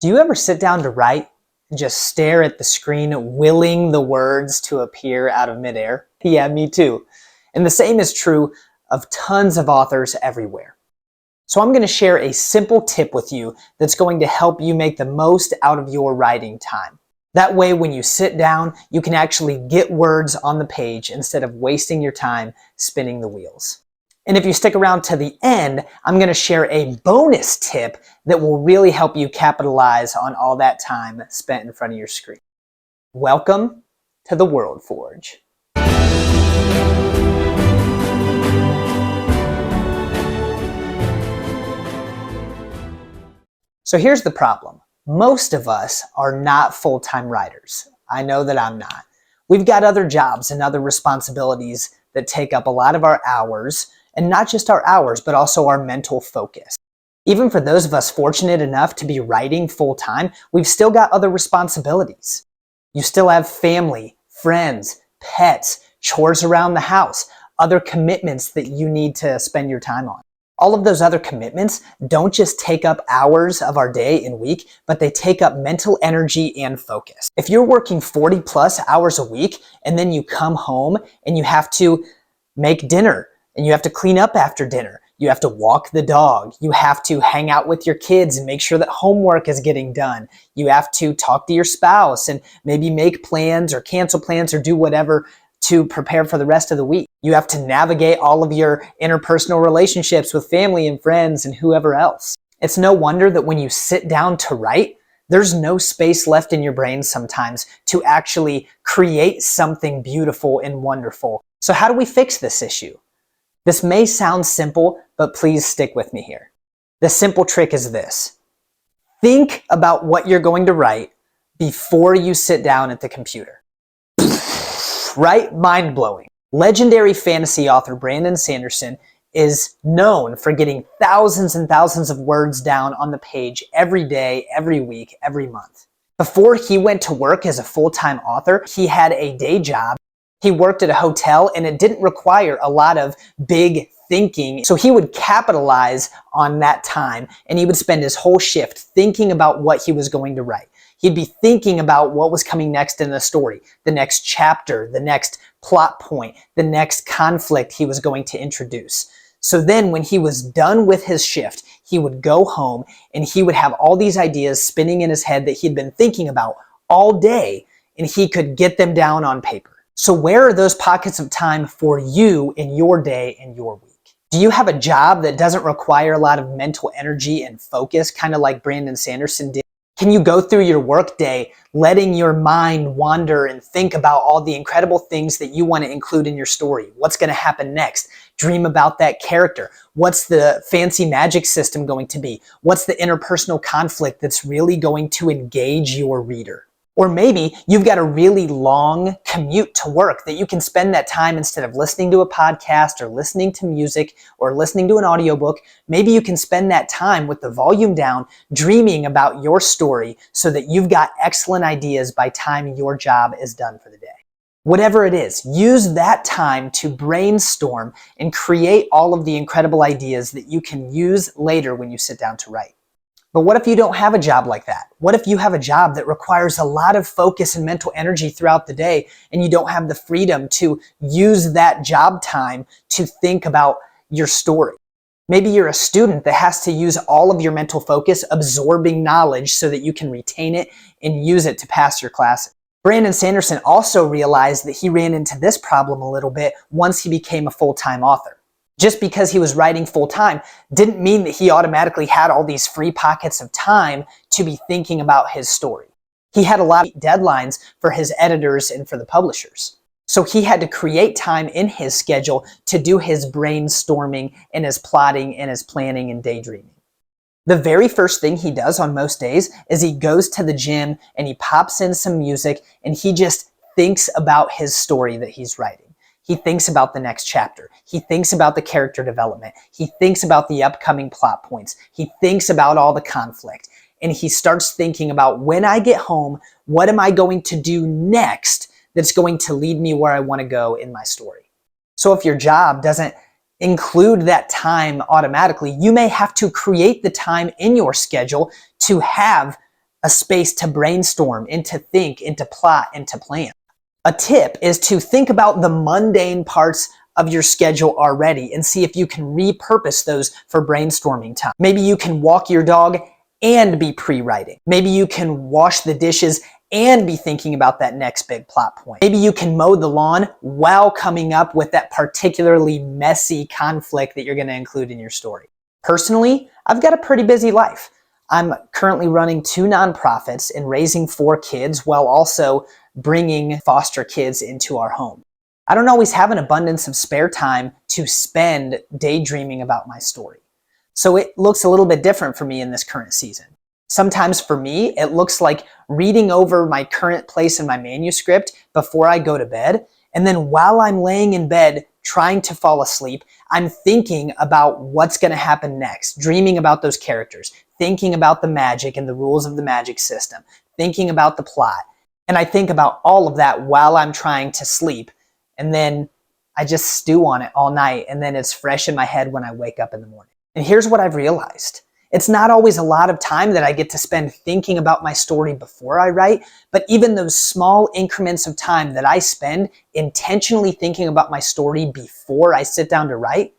Do you ever sit down to write and just stare at the screen, willing the words to appear out of midair? Yeah, me too. And the same is true of tons of authors everywhere. So I'm going to share a simple tip with you that's going to help you make the most out of your writing time. That way, when you sit down, you can actually get words on the page instead of wasting your time spinning the wheels. And if you stick around to the end, I'm going to share a bonus tip that will really help you capitalize on all that time spent in front of your screen. Welcome to the World Forge. So here's the problem. Most of us are not full-time writers. I know that I'm not. We've got other jobs and other responsibilities that take up a lot of our hours, and not just our hours, but also our mental focus. Even for those of us fortunate enough to be writing full-time, we've still got other responsibilities. You still have family, friends, pets, chores around the house, other commitments that you need to spend your time on. All of those other commitments don't just take up hours of our day and week, but they take up mental energy and focus. If you're working 40 plus hours a week and then you come home and you have to make dinner and you have to clean up after dinner, you have to walk the dog, you have to hang out with your kids and make sure that homework is getting done, you have to talk to your spouse and maybe make plans or cancel plans or do whatever to prepare for the rest of the week. You have to navigate all of your interpersonal relationships with family and friends and whoever else. It's no wonder that when you sit down to write, there's no space left in your brain sometimes to actually create something beautiful and wonderful. So how do we fix this issue? This may sound simple, but please stick with me here. The simple trick is this. Think about what you're going to write before you sit down at the computer. Right? Mind-blowing. Legendary fantasy author Brandon Sanderson is known for getting thousands and thousands of words down on the page every day, every week, every month. Before he went to work as a full-time author, he had a day job. He worked at a hotel and it didn't require a lot of big thinking. So he would capitalize on that time and he would spend his whole shift thinking about what he was going to write. He'd be thinking about what was coming next in the story, the next chapter, the next plot point, the next conflict he was going to introduce. So then when he was done with his shift, he would go home and he would have all these ideas spinning in his head that he'd been thinking about all day and he could get them down on paper. So where are those pockets of time for you in your day and your week? Do you have a job that doesn't require a lot of mental energy and focus, kind of like Brandon Sanderson did? Can you go through your workday letting your mind wander and think about all the incredible things that you want to include in your story? What's going to happen next? Dream about that character. What's the fancy magic system going to be? What's the interpersonal conflict that's really going to engage your reader? Or maybe you've got a really long commute to work that you can spend that time instead of listening to a podcast or listening to music or listening to an audiobook. Maybe you can spend that time with the volume down, dreaming about your story so that you've got excellent ideas by the time your job is done for the day. Whatever it is, use that time to brainstorm and create all of the incredible ideas that you can use later when you sit down to write. But what if you don't have a job like that? What if you have a job that requires a lot of focus and mental energy throughout the day and you don't have the freedom to use that job time to think about your story? Maybe you're a student that has to use all of your mental focus absorbing knowledge so that you can retain it and use it to pass your classes. Brandon Sanderson also realized that he ran into this problem a little bit once he became a full-time author. Just because he was writing full-time didn't mean that he automatically had all these free pockets of time to be thinking about his story. He had a lot of deadlines for his editors and for the publishers. So he had to create time in his schedule to do his brainstorming and his plotting and his planning and daydreaming. The very first thing he does on most days is he goes to the gym and he pops in some music and he just thinks about his story that he's writing. He thinks about the next chapter. He thinks about the character development. He thinks about the upcoming plot points. He thinks about all the conflict. And he starts thinking about, when I get home, what am I going to do next that's going to lead me where I want to go in my story? So if your job doesn't include that time automatically, you may have to create the time in your schedule to have a space to brainstorm and to think and to plot and to plan. A tip is to think about the mundane parts of your schedule already and see if you can repurpose those for brainstorming time. Maybe you can walk your dog and be pre-writing. Maybe you can wash the dishes and be thinking about that next big plot point. Maybe you can mow the lawn while coming up with that particularly messy conflict that you're going to include in your story. Personally, I've got a pretty busy life. I'm currently running 2 nonprofits and raising 4 kids while also bringing foster kids into our home. I don't always have an abundance of spare time to spend daydreaming about my story. So it looks a little bit different for me in this current season. Sometimes for me, it looks like reading over my current place in my manuscript before I go to bed. And then while I'm laying in bed trying to fall asleep, I'm thinking about what's going to happen next, dreaming about those characters, thinking about the magic and the rules of the magic system, thinking about the plot. And I think about all of that while I'm trying to sleep. And then I just stew on it all night. And then it's fresh in my head when I wake up in the morning. And here's what I've realized. It's not always a lot of time that I get to spend thinking about my story before I write, but even those small increments of time that I spend intentionally thinking about my story before I sit down to write,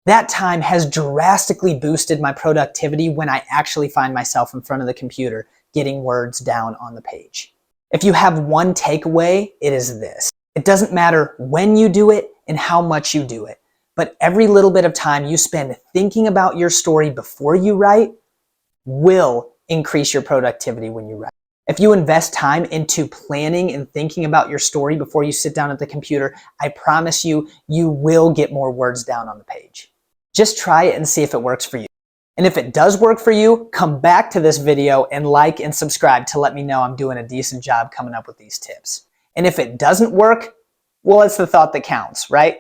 that time has drastically boosted my productivity when I actually find myself in front of the computer getting words down on the page. If you have one takeaway, it is this. It doesn't matter when you do it and how much you do it, but every little bit of time you spend thinking about your story before you write will increase your productivity when you write. If you invest time into planning and thinking about your story before you sit down at the computer, I promise you, you will get more words down on the page. Just try it and see if it works for you. And if it does work for you, come back to this video and like and subscribe to let me know I'm doing a decent job coming up with these tips. And if it doesn't work, well, it's the thought that counts, right?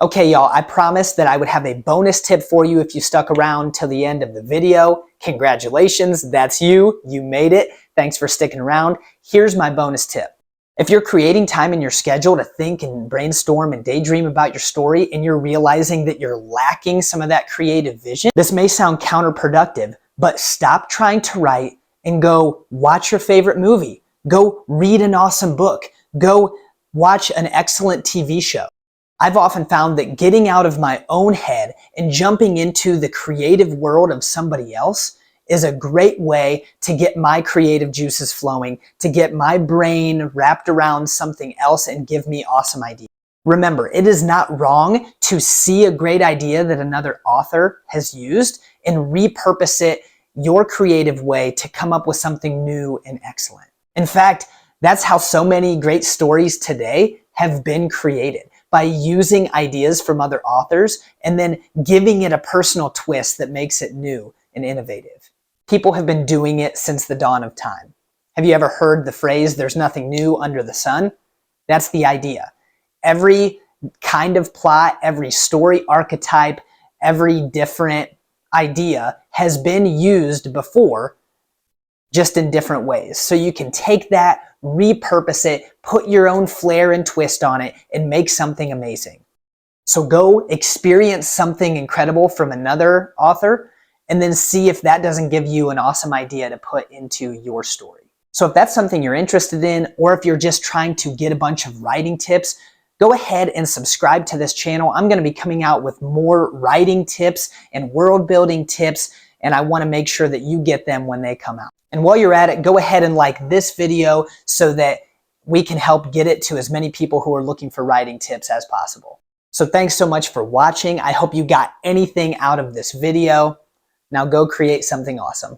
Okay, y'all, I promised that I would have a bonus tip for you if you stuck around till the end of the video. Congratulations, that's you. You made it. Thanks for sticking around. Here's my bonus tip. If you're creating time in your schedule to think and brainstorm and daydream about your story and you're realizing that you're lacking some of that creative vision, this may sound counterproductive, but stop trying to write and go watch your favorite movie. Go read an awesome book. Go watch an excellent TV show. I've often found that getting out of my own head and jumping into the creative world of somebody else is a great way to get my creative juices flowing, to get my brain wrapped around something else and give me awesome ideas. Remember, it is not wrong to see a great idea that another author has used and repurpose it your creative way to come up with something new and excellent. In fact, that's how so many great stories today have been created, by using ideas from other authors and then giving it a personal twist that makes it new and innovative. People have been doing it since the dawn of time. Have you ever heard the phrase, "There's nothing new under the sun"? That's the idea. Every kind of plot, every story archetype, every different idea has been used before, just in different ways. So you can take that, repurpose it, put your own flair and twist on it, and make something amazing. So go experience something incredible from another author, and then see if that doesn't give you an awesome idea to put into your story. So if that's something you're interested in, or if you're just trying to get a bunch of writing tips, go ahead and subscribe to this channel. I'm going to be coming out with more writing tips and world building tips, and I want to make sure that you get them when they come out. And while you're at it, go ahead and like this video so that we can help get it to as many people who are looking for writing tips as possible. So thanks so much for watching. I hope you got anything out of this video. Now go create something awesome.